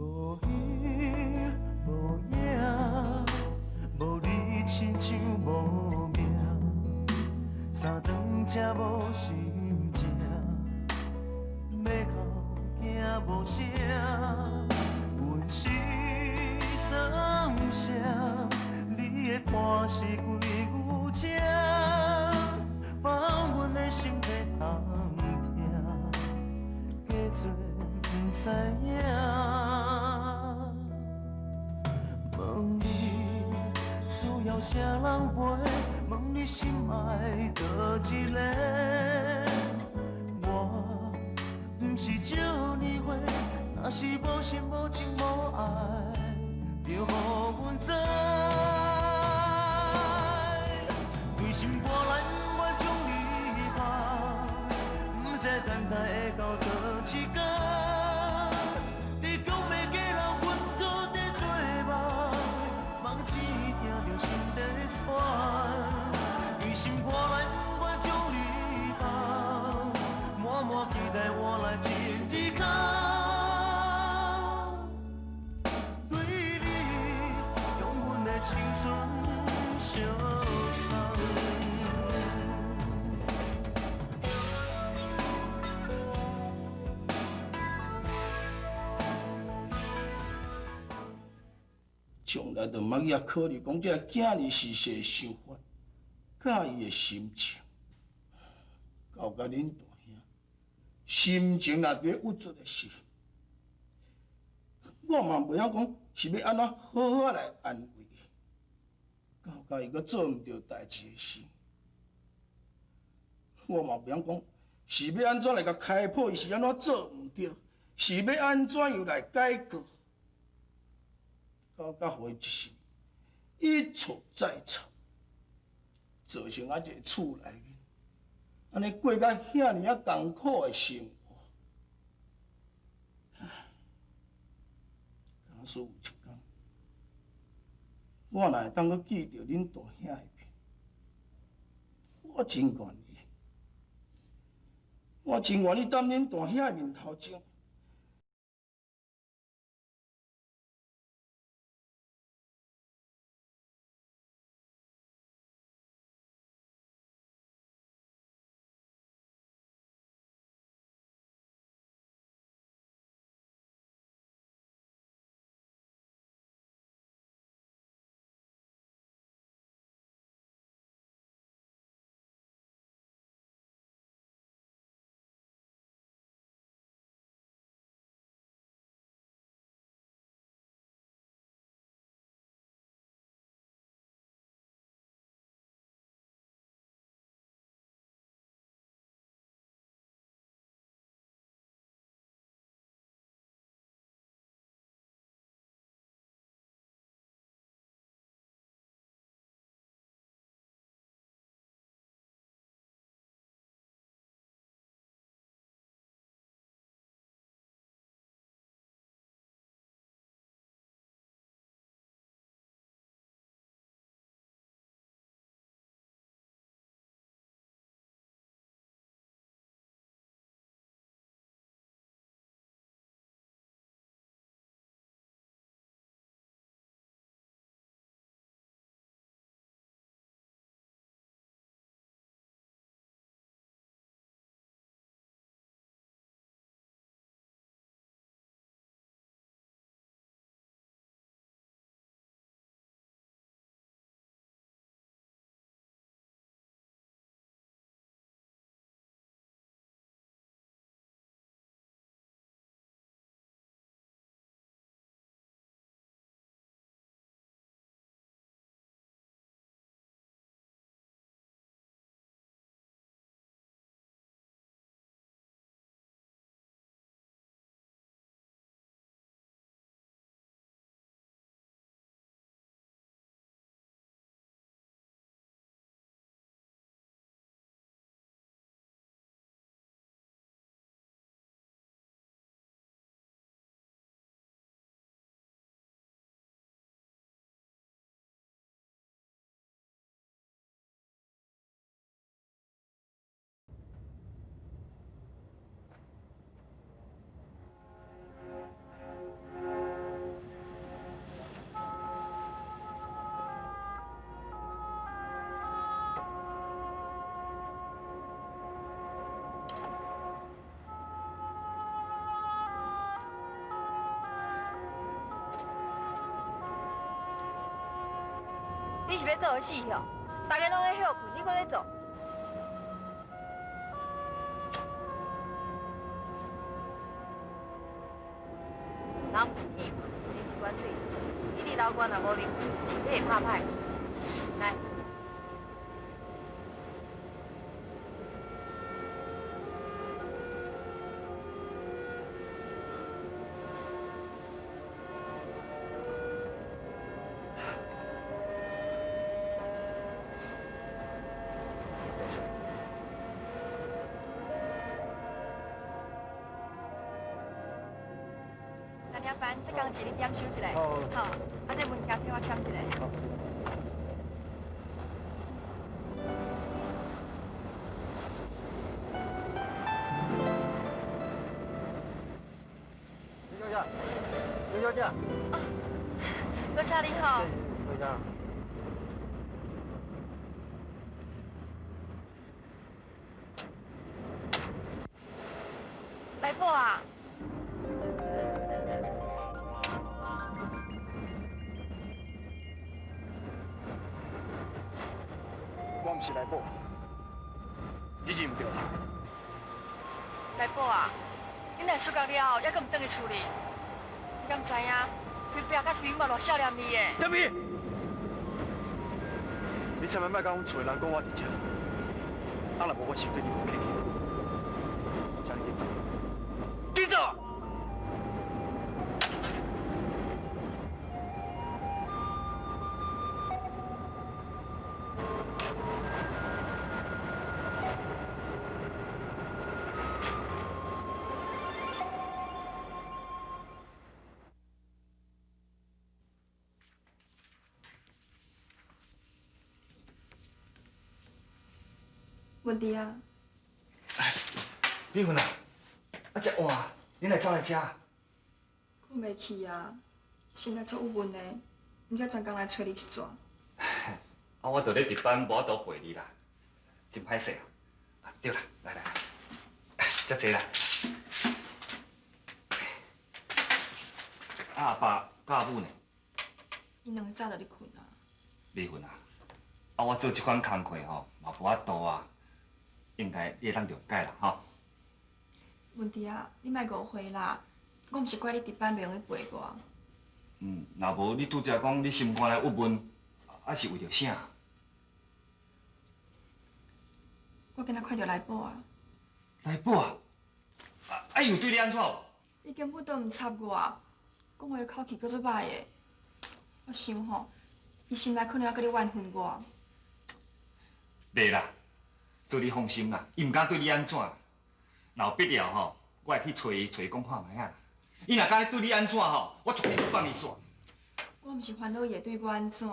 无影无影，无你亲像无命，三顿才无心情，要哭惊无声，阮是算啥？你的伴是几牛车，放阮的心在通听，假做不知影。问你需要啥人陪？问你心爱倒一个？我不是少年花，若是无心无情无爱，就予阮知。对心肝难，我将你放，不知等待会到倒一天。你讲要嫁人，阮搁在做梦，梦只听着心在喘。对心肝难，我将你放，默默期待我来亲一空。对你用阮的青春相送。从来就莫遐考虑讲这囝儿是谁想法，甲伊的心情。交甲恁大兄，心情若伫郁卒的时，我嘛袂晓讲是要安怎好好来安慰伊。交甲伊阁做毋对代志的时，我嘛袂晓讲是要安怎来甲开破，伊是安怎做毋对，是要安怎样来解决。到互伊一时一错再错，造成一个厝内面安尼过甲遐尔艰苦的生活。假使有一天，我若会当阁见到恁大兄的面，我真愿意，我真愿意踮恁大兄的面头前。是要做伙死哦？大家拢在休困，你搁咧做？人不是你嘛，啉一罐水。你伫楼管若无啉水，身体会怕歹。来。 下班，这工钱你点收一下。好。好，啊，这文件替我签一下。好。刘小姐，刘小姐。哦，多谢你好。刘小姐。来宝啊！ 我毋是来宝，你认唔对啦？来宝啊，你若出国了后，还阁唔转去厝里？你敢知影？推表甲推毛偌少年味的。小米，你千万莫甲阮厝的人讲我伫遮，啊若无我先对你无客气。叫你紧走，紧走！ 文弟啊，美芬啊，啊遮晚，你来走来遮？困袂去啊，心内足郁闷的，毋才专工来找你一撮。啊，我伫咧值班，无法度陪你啦，真歹势啊。啊，对啦，来来，遮坐啦。啊，阿爸甲阿母呢？因两个早就咧困啊。美芬啊，啊，我做即款工课吼，嘛无法度啊。 应该你会当了解啦，吼。文弟啊，你莫误会啦，我毋是怪你值班袂用去陪我。若无你拄则讲你心肝来郁闷，啊是为着啥？我今仔看到来宝啊。来宝啊，啊伊有对你安怎无？伊根本都毋插我，讲话口气搁足歹的。我想吼，伊心内可能还搁咧怨恨我。袂啦。 做你放心啦，伊毋敢对你安怎。若有必要吼，我会去找伊讲看卖啊。伊若敢对你安怎吼，我绝对不放伊煞。我毋是烦恼伊会对我安怎，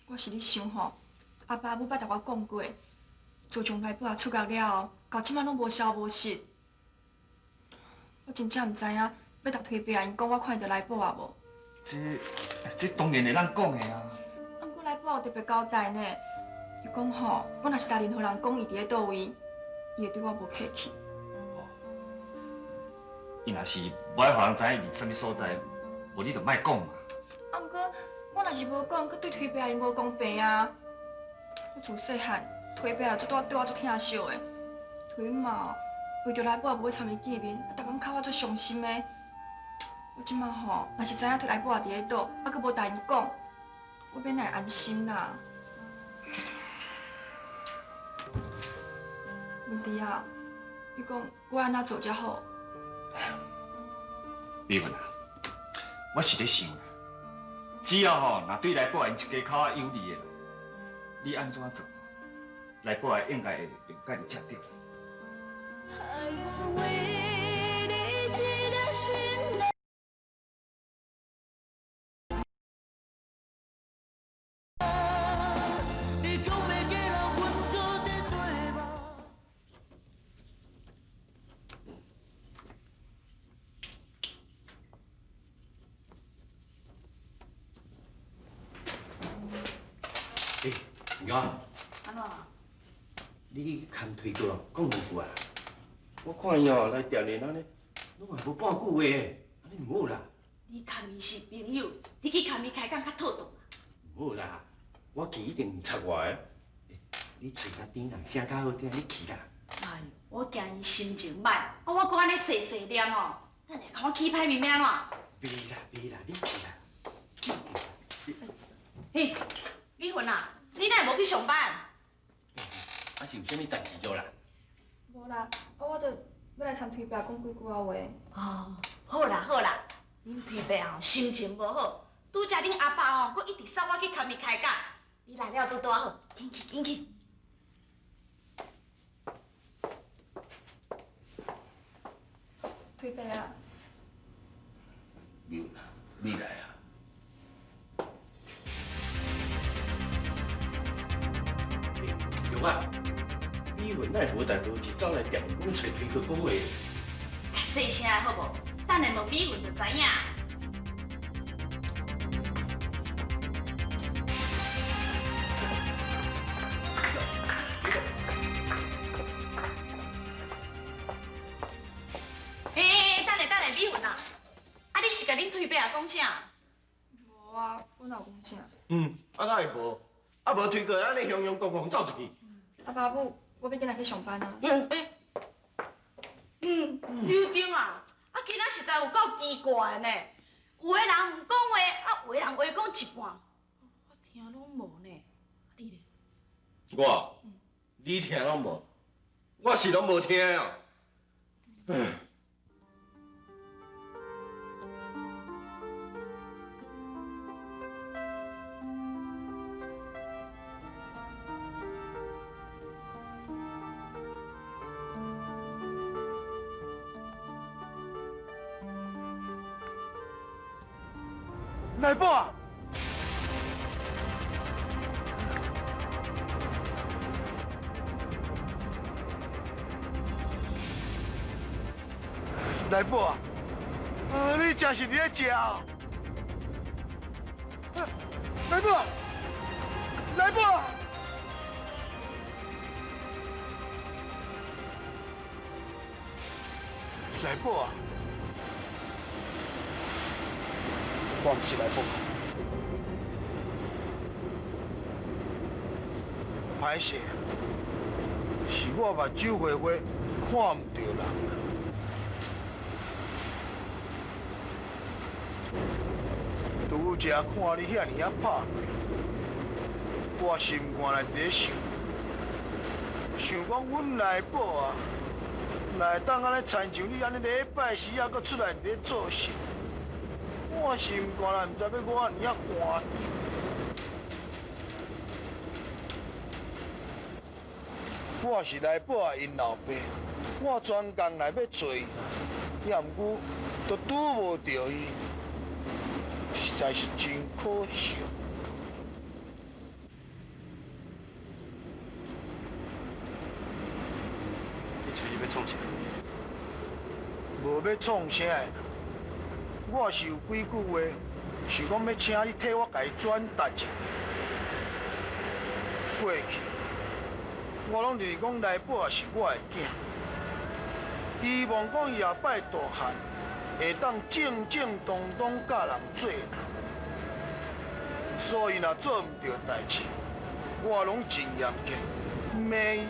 我是咧想吼，阿爸母捌甲我讲过，自从来宝也出国了后，到即摆拢无消无息。我真正毋知影要逐推白因讲我看到来宝啊无。这当然会当讲的啊。啊，毋过来宝有特别交代呢。 伊讲吼，我若是甲任何人讲伊伫咧倒位，伊会对我无客气。伊若是无爱互人知影伊伫啥物所在，无你就莫讲嘛。啊，毋过我若是无讲，佮对推伯阿姨无公平啊。我自细汉推伯阿姨对我足疼惜的，推嘛为着来宝也无去参伊见面，啊，逐工哭我足伤心的。我即摆吼，若是知影推来宝也伫咧倒，啊，佮无答因讲，我免来安心啦。 文弟啊，你讲我安怎做才好？美芬啊，我是咧想啦，只要吼，若对来宝因一家口仔有利的，你安怎做，来宝也应该会了解你才对啦。永安，安怎？你牵推过讲偌久啊？我看伊哦来店里安尼，拢也无半句话的，安尼唔好啦。你牵伊是朋友，你去牵伊开讲较妥当。唔好啦，我去一定唔插我的。你嘴较甜啦，声较好听，你去啦。哎，我惊伊心情歹，我搁安尼细细念哦，等下看我起歹面命怎？别啦，你去啦。嘿，美云啊，你哪会无去上班？啊是有啥物代志做啦？无啦，我着要来参推爸讲几句仔话。哦，好啦，恁推爸哦心情无好，拄则恁阿爸哦，佫一直送我去看面开讲，你来了拄拄好，紧去。推爸啊，妙娜，你来啊！玉啊，美云哪会无代无志走来店里讲找推去讲话？细声的好无？等下问美云就知影。等下，美云啊，啊你是甲恁推爸讲啥？无啊，我哪有讲啥？啊哪会无？啊无推过，安尼雄雄公公走出去。阿爸母，我要紧来去上班啊。刘丁啊，啊今仔实在有够奇怪呢。有的人唔讲话，啊有的人话讲一半，我听拢无呢。你咧？你听拢无？我是拢无听哦。来宝啊！来宝啊！你真是伫咧食啊？来宝啊！来宝啊！来宝啊！我毋是来宝。歹势，是我目睭花花看唔到人。拄则看你遐尼啊拍，我心肝内伫想，想讲阮来宝啊，哪会当安尼亲像你安尼礼拜时啊，搁出来伫咧做事。我心肝内毋知要我安尼啊欢喜。我是来宝啊因老爸，我专工来要找伊，也毋过都拄无着伊，实在是真可惜。你找伊要创啥？无要创啥的，我是有几句话，想讲要请你替我甲伊转达一下。过去，我拢就是讲来宝也是我的囝，希望讲伊后摆大汉，会当正正当当甲人做人。所以若做毋到代志，我拢真严格骂伊、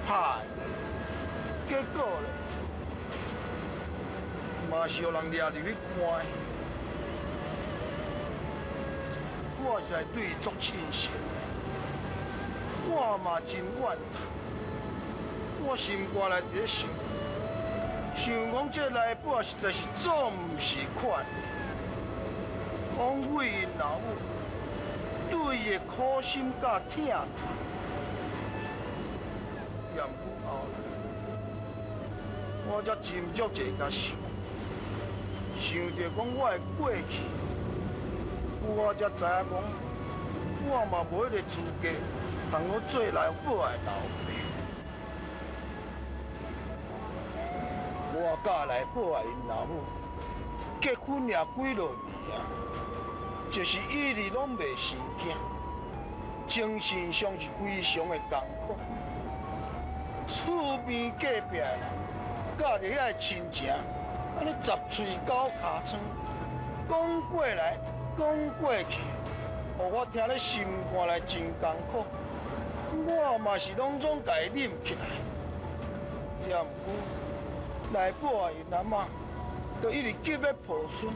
拍伊，结果咧。嘛是互人抓入去关。我实在对伊足亲切，我嘛真怨叹。我心肝内伫咧想，讲这来宝实在是做毋是款，枉费因老母对伊的苦心甲疼痛。也毋过后来，我才斟酌者甲想。想着讲我的过去，我才知影讲，我嘛无迄个资格通我做来宝的老爸。我甲来宝的因老母结婚也几落年啊，就是一直拢未生囝，精神上是非常的艰苦。厝边隔壁的人，甲着遐亲情。安尼十喙九尻川，讲过来讲过去，互我听咧心肝内真艰苦，我嘛是拢总家己忍起来。也毋过内部啊因阿嬷，就一直急要抱孙，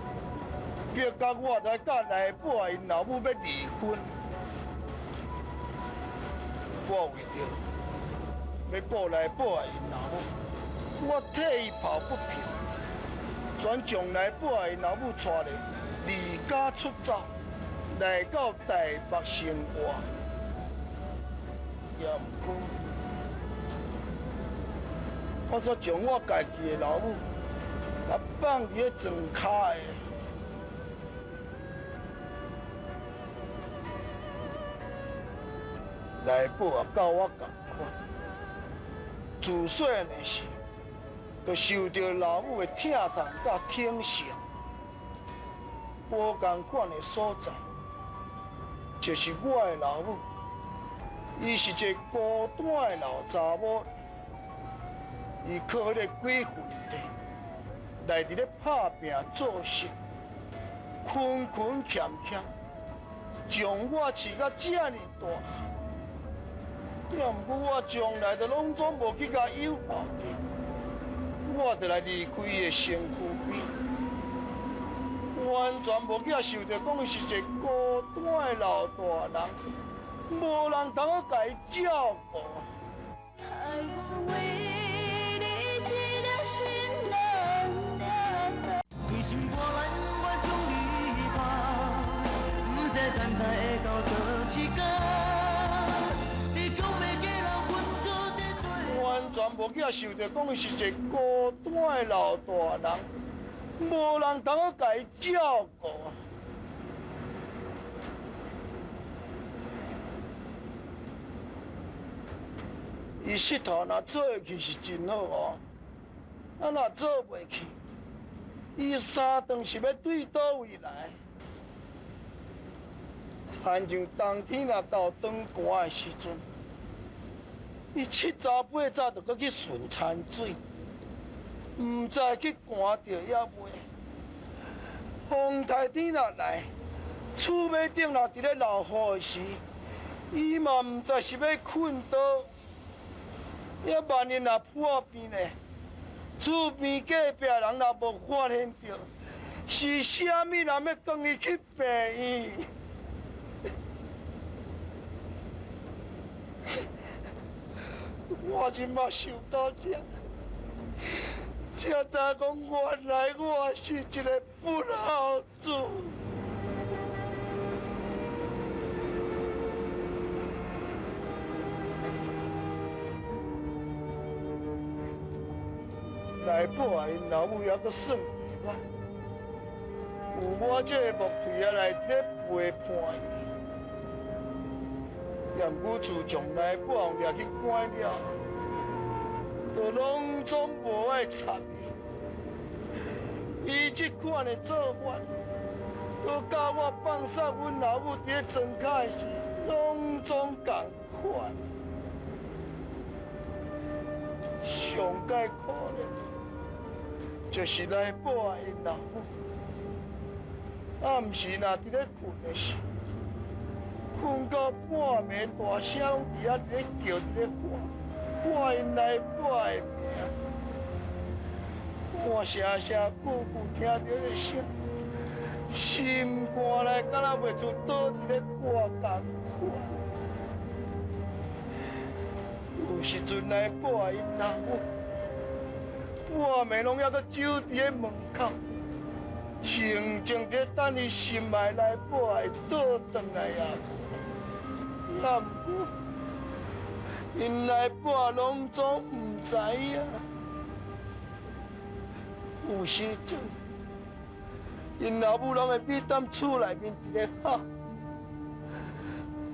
逼甲我来甲内部啊因老母要离婚。我为着要顾内部啊因老母，我替伊抱不平，全将内部啊因老母带来离家出走，来到台北生活。也毋过，我煞将我家己的老母，甲放伫咧床骹的。内部也甲我同款，自细汉的时，就受到老母的疼痛甲轻视。无共款的所在，就是我的老母，伊是一个孤单的老查某，伊靠迄个几份地，来伫咧打拼做事，困困欠欠，将我饲到遮尔大。也毋过我从来就拢总无去甲友好着，我就来离开伊的身躯边。完全无去受到讲伊是一个孤单的老大人，无人通去甲伊照顾。为心破烂，我将你放，不知等待会到倒一天。你讲要嫁人，阮搁在做。完全无去受到讲伊是一个孤单的老大人，无人通去甲伊照顾。伊佚佗若做会去是真好哦，啊若做袂去，伊三顿是要对倒位来？亲像冬天若到长寒的时阵，伊七早八早就搁去顺餐水，毋知去寒着也袂。风台天若来，厝尾顶若伫咧落雨时，伊嘛毋知是要困倒。也万一若破病咧，厝边隔壁人若无发现着，是啥物人要讲伊去病院？我即马想到这，才知讲原来我是一个不老子。内部啊，因老母还阁算袂歹，有我这个木腿仔来咧陪伴伊。也毋过自从内部掠去关了，就拢总无爱插伊。伊这款的做法，都甲我放杀阮老母伫咧床骹时，拢总共款。上解可怜，就是内部啊因老母，暗时若伫咧困的时，困到半暝，大声拢伫遐咧叫，伫咧喊，喊因内部的名。我声声句句听到迄个声，心肝内敢若袂出倒伫咧挂共款。有时阵内部啊因老母，半暝拢还阁守伫咧门口，静静伫等伊心爱内部啊倒转来也无。也毋过，因内部啊拢总毋知影。有时阵，因老母拢会秘踮厝内面伫咧喊，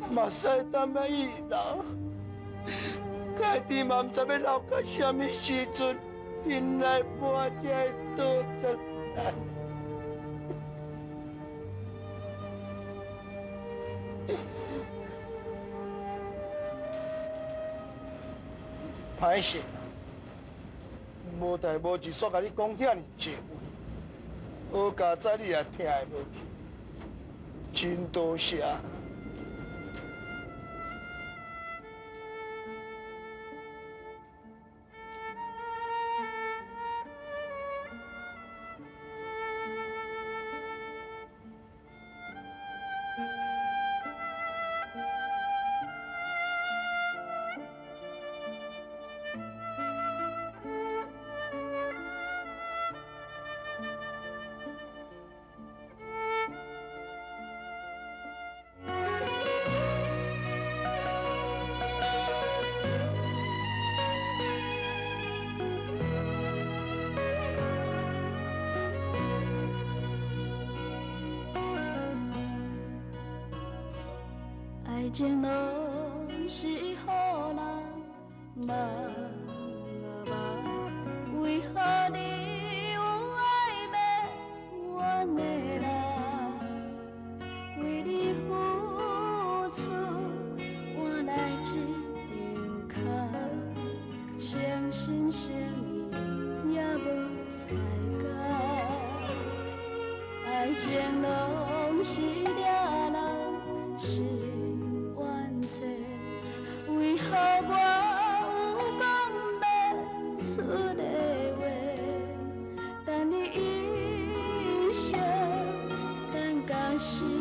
嘛使踮遐伊流。家己嘛毋知要留到啥物时阵，因内部啊才会倒转来。歹势，无代无志煞甲你讲遐尔济话，好佳哉你也听会落去，真多谢。爱情拢是予人梦啊梦，为何你有爱要怨的人？为你付出换来一张卡，伤心伤意也无彩甲，爱情拢是掠人是冤错，为何我有讲不出的话？等你一生，等到死。